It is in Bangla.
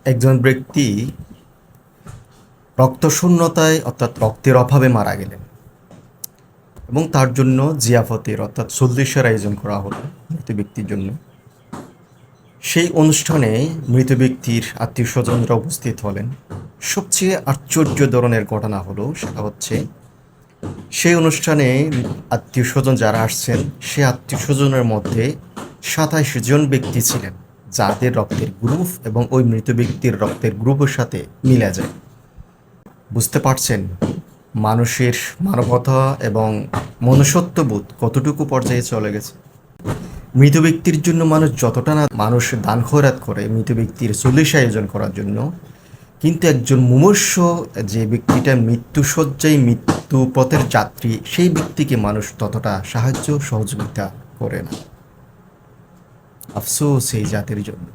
একজন ব্যক্তি রক্তশূন্যতায় অর্থাৎ রক্তের অভাবে মারা গেলেন এবং তার জন্য জিয়াফতের অর্থাৎ সল্লিশের আয়োজন করা হলো মৃত ব্যক্তির জন্য। সেই অনুষ্ঠানে মৃত ব্যক্তির আত্মীয় স্বজনরা উপস্থিত হলেন। সবচেয়ে আশ্চর্য ধরনের ঘটনা হলো সেটা হচ্ছে সেই অনুষ্ঠানে আত্মীয় স্বজন যারা আসছেন সে আত্মীয় স্বজনের মধ্যে ২৭ জন ব্যক্তি ছিলেন যাদের রক্তের গ্রুপ এবং ওই মৃত ব্যক্তির রক্তের গ্রুপের সাথে মিলে যায়। বুঝতে পারছেন মানুষের মানবতা এবং মনুষ্যত্ববোধ কতটুকু পর্যায়ে চলে গেছে। মৃত ব্যক্তির জন্য মানুষ যতটা না মানুষ দান খয়রাত করে মৃত ব্যক্তির চল্লিশ আয়োজন করার জন্য, কিন্তু একজন মুমূর্ষ যে ব্যক্তিটা মৃত্যুশয্যায় মৃত্যু পথের যাত্রী সেই ব্যক্তিকে মানুষ ততটা সাহায্য সহযোগিতা করে না। আফসোস এই জাতির জন্য।